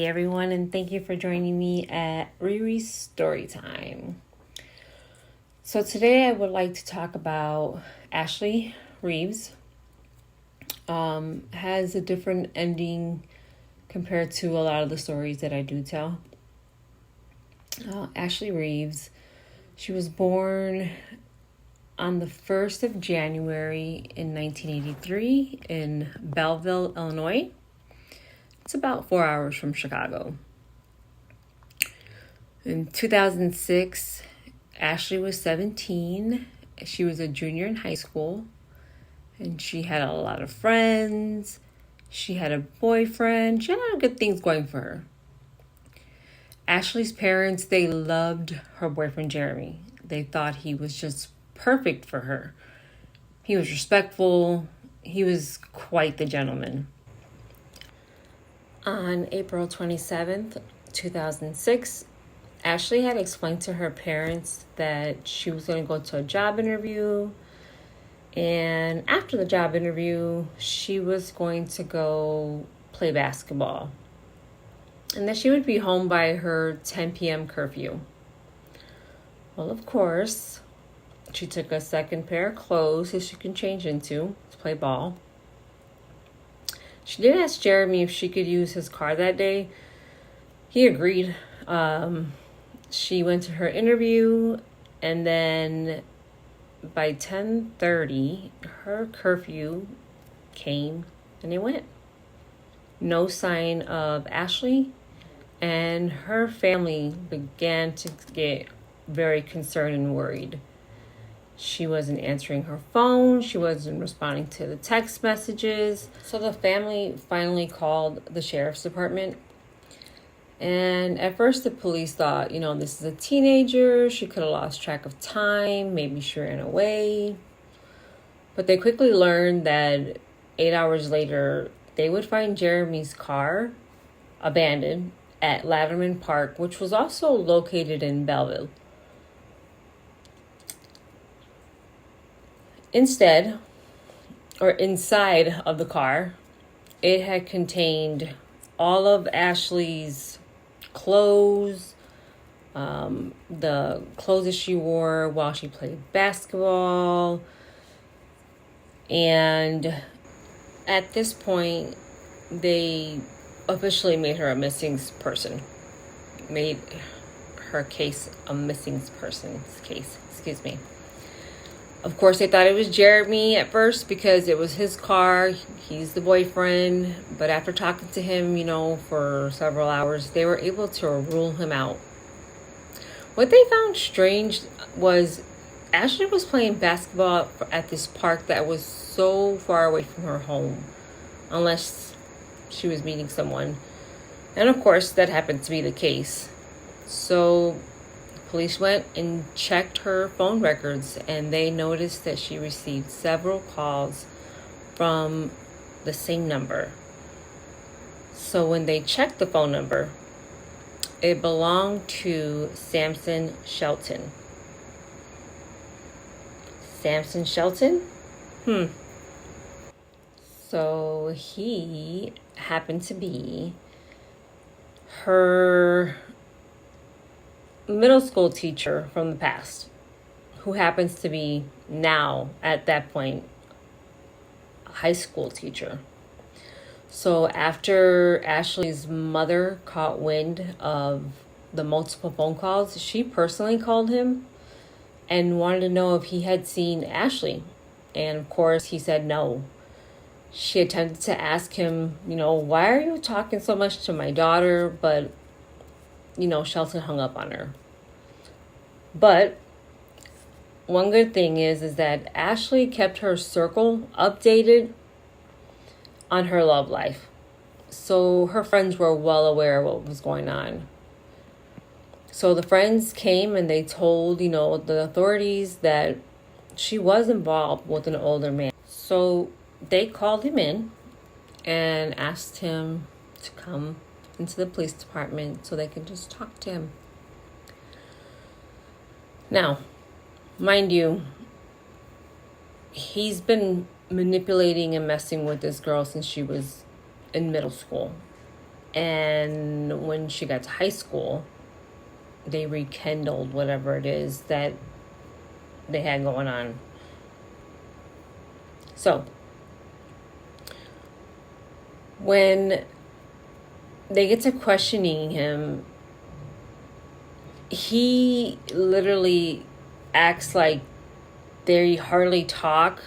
Hey everyone, and thank you for joining me at Riri's Story Time. So today I would like to talk about Ashley Reeves. Has a different ending compared to a lot of the stories that I do tell. Ashley Reeves, she was born on the 1st of January in 1983 in Belleville, Illinois. It's about 4 hours from Chicago. In 2006, Ashley was 17. She was a junior in high school, and she had a lot of friends. She had a boyfriend. She had a lot of good things going for her. Ashley's parents, they loved her boyfriend, Jeremy. They thought he was just perfect for her. He was respectful. He was quite the gentleman. On April 27th, 2006, Ashley had explained to her parents that she was going to go to a job interview. And after the job interview, she was going to go play basketball. And that she would be home by her 10 p.m. curfew. Well, of course, she took a second pair of clothes that she can change into to play ball. She did ask Jeremy if she could use his car that day. He agreed. She went to her interview, and then by 10:30, her curfew came and it went. No sign of Ashley, and her family began to get very concerned and worried. She wasn't answering her phone. She wasn't responding to the text messages. So the family finally called the sheriff's department. And at first the police thought, this is a teenager. She could have lost track of time. Maybe she ran away. But they quickly learned that 8 hours later, they would find Jeremy's car abandoned at Latterman Park, which was also located in Belleville. Inside of the car, it had contained all of Ashley's clothes, the clothes that she wore while she played basketball. And at this point, they officially made her a missing person. Made her case a missing person's case. Excuse me. Of course, they thought it was Jeremy at first because it was his car. He's the boyfriend. But after talking to him, for several hours, they were able to rule him out. What they found strange was Ashley was playing basketball at this park that was so far away from her home, unless she was meeting someone. And of course, that happened to be the case. So police went and checked her phone records, and they noticed that she received several calls from the same number. So when they checked the phone number, it belonged to Samson Shelton. Samson Shelton? So he happened to be her middle school teacher from the past, who happens to be now, at that point, a high school teacher. So after Ashley's mother caught wind of the multiple phone calls, she personally called him and wanted to know if he had seen Ashley. And of course, he said no. She attempted to ask him, why are you talking so much to my daughter? But Shelton hung up on her. But one good thing is that Ashley kept her circle updated on her love life. So her friends were well aware of what was going on. So the friends came and they told, the authorities that she was involved with an older man. So they called him in and asked him to come into the police department so they could just talk to him. Now, mind you, he's been manipulating and messing with this girl since she was in middle school. And when she got to high school, they rekindled whatever it is that they had going on. So, when they get to questioning him, he literally acts like they hardly talk,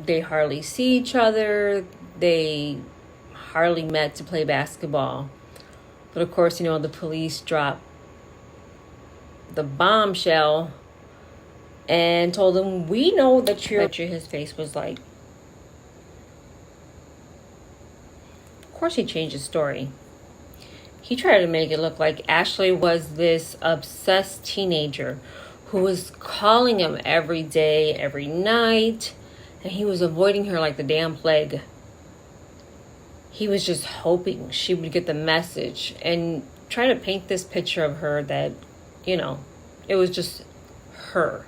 they hardly see each other, they hardly met to play basketball. But of course, the police drop the bombshell and told him, we know that you're... His face was like... Of course he changed his story. He tried to make it look like Ashley was this obsessed teenager who was calling him every day, every night, and he was avoiding her like the damn plague. He was just hoping she would get the message and try to paint this picture of her that, it was just her.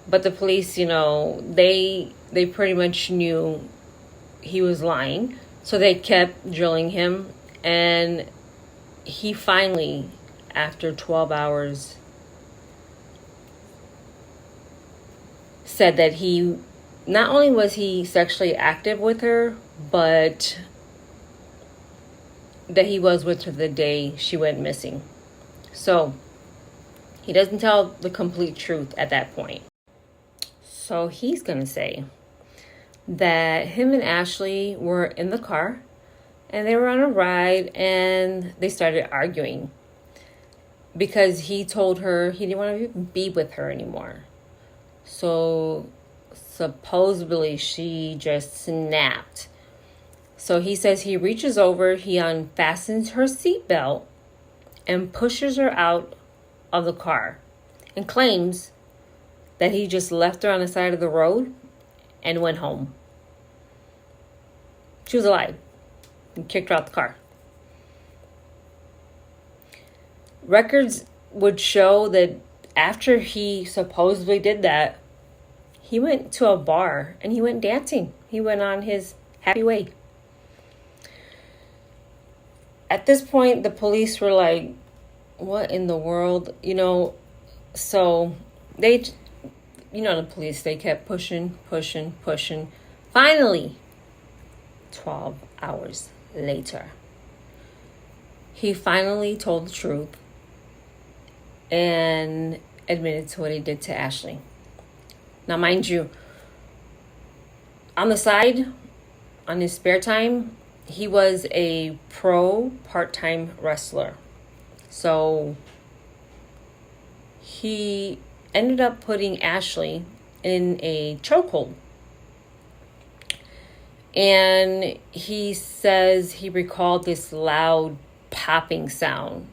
But the police, they pretty much knew he was lying, so they kept drilling him. And he finally, after 12 hours, said that he, not only was he sexually active with her, but that he was with her the day she went missing. So he doesn't tell the complete truth at that point. So he's going to say that him and Ashley were in the car and they were on a ride and they started arguing because he told her he didn't want to be with her anymore. So supposedly she just snapped. So he says he reaches over, he unfastens her seatbelt and pushes her out of the car and claims that he just left her on the side of the road and went home. She was alive. And kicked her out the car. Records would show that after he supposedly did that, he went to a bar and he went dancing. He went on his happy way. At this point, the police were like, what in the world? So they, the police, they kept pushing. Finally, 12 hours later, he finally told the truth and admitted to what he did to Ashley. Now, mind you, on the side, on his spare time, he was a pro part-time wrestler. So he ended up putting Ashley in a chokehold. And he says he recalled this loud popping sound.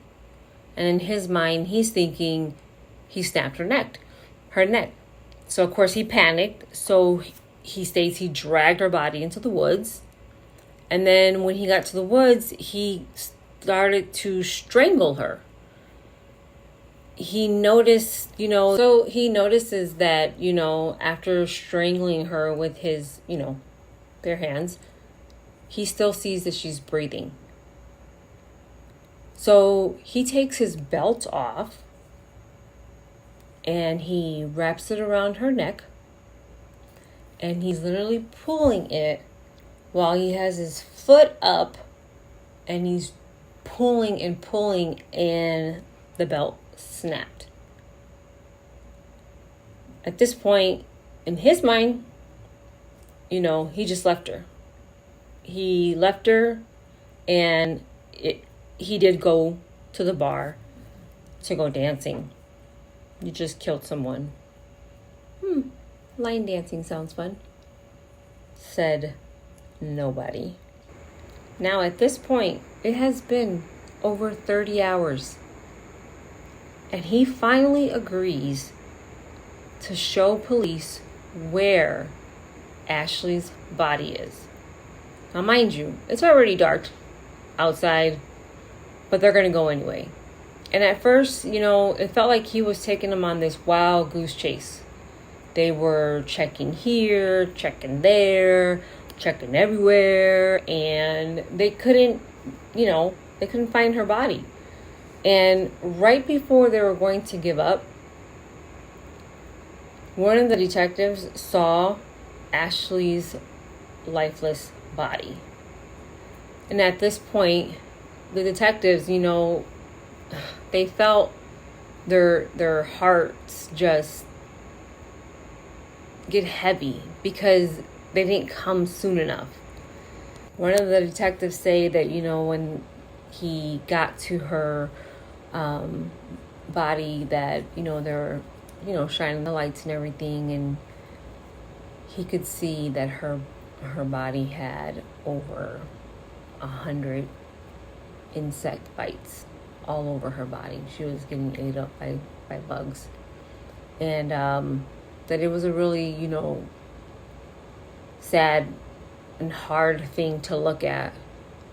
And in his mind, he's thinking he snapped her neck. So, of course, he panicked. So he states he dragged her body into the woods. And then when he got to the woods, he started to strangle her. He noticed, so he notices that, after strangling her with his, bare hands, he still sees that she's breathing. So he takes his belt off and he wraps it around her neck and he's literally pulling it while he has his foot up and he's pulling and the belt snapped. At this point, in his mind, he just left her. He left her and he did go to the bar to go dancing. You just killed someone. Line dancing sounds fun. Said nobody. Now at this point, it has been over 30 hours. And he finally agrees to show police where Ashley's body is. Now mind you, it's already dark outside, but they're going to go anyway. And at first, it felt like he was taking them on this wild goose chase. They were checking here, checking there, checking everywhere, and they couldn't they couldn't find her body. And right before they were going to give up, one of the detectives saw Ashley's lifeless body. And at this point, the detectives, they felt their hearts just get heavy because they didn't come soon enough. One of the detectives say that, when he got to her body, that, they're, shining the lights and everything, and he could see that her body had over 100 insect bites all over her body. She was getting ate up by bugs. And that it was a really, sad and hard thing to look at.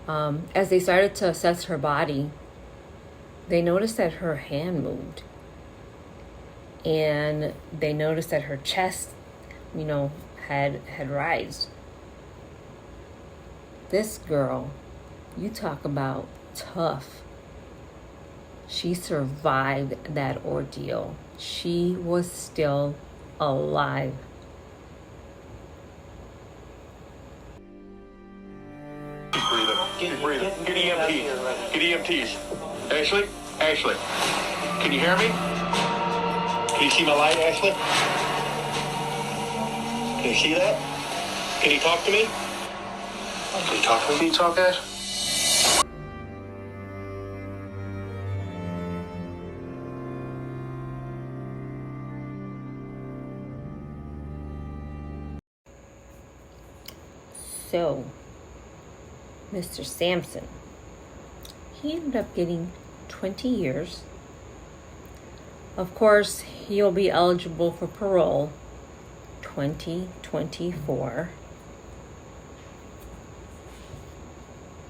As they started to assess her body, they noticed that her hand moved. And they noticed that her chest, had rised. This girl, you talk about tough. She survived that ordeal. She was still alive. Keep breathing. Get EMTs. Get EMTs. Ashley, can you hear me? Can you see my light, Ashley? Can you see that? Can you talk to me? Can you talk to me? Can you talk, Ash? So, Mr. Sampson, he ended up getting 20 years. Of course, he'll be eligible for parole 2024.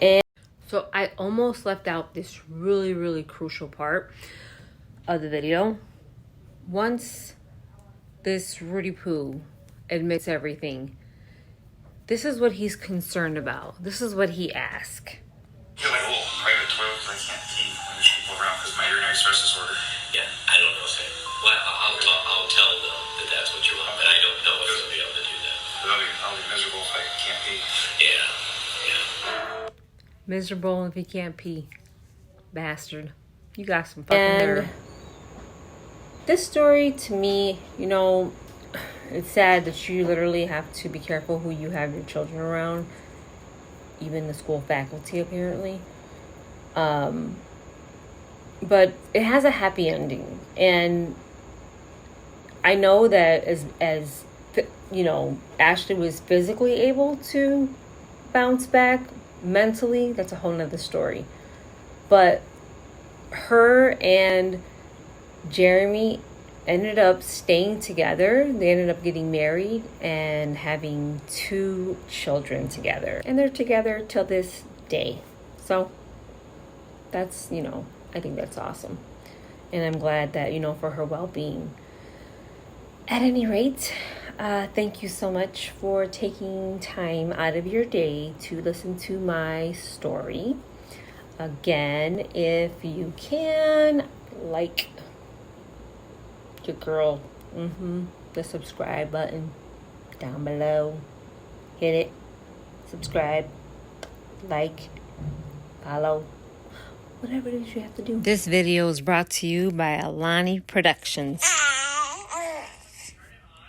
And so I almost left out this really, really crucial part of the video. Once this Rudy Poo admits everything, this is what he's concerned about. This is what he asked. I feel like a little private toilet because I can't pee when there's people around because my urinary stress disorder. Yeah, I don't know. Okay. Well, I'll tell them that that's what you want, but I don't know if they'll be able to do that. I'll be miserable if I can't pee. Yeah. Miserable if he can't pee. Bastard. You got some fucking nerve. This story, to me, it's sad that you literally have to be careful who you have your children around. Even the school faculty, apparently. But it has a happy ending. And I know that as Ashley was physically able to bounce back, mentally, that's a whole nother story. But her and Jeremy ended up staying together. They ended up getting married and having 2 children together. And they're together till this day. So that's, I think that's awesome. And I'm glad that, for her well-being. At any rate, thank you so much for taking time out of your day to listen to my story. Again, if you can, like your girl, the subscribe button down below. Hit it, subscribe, like, follow, whatever it is you have to do. This video is brought to you by Alani Productions.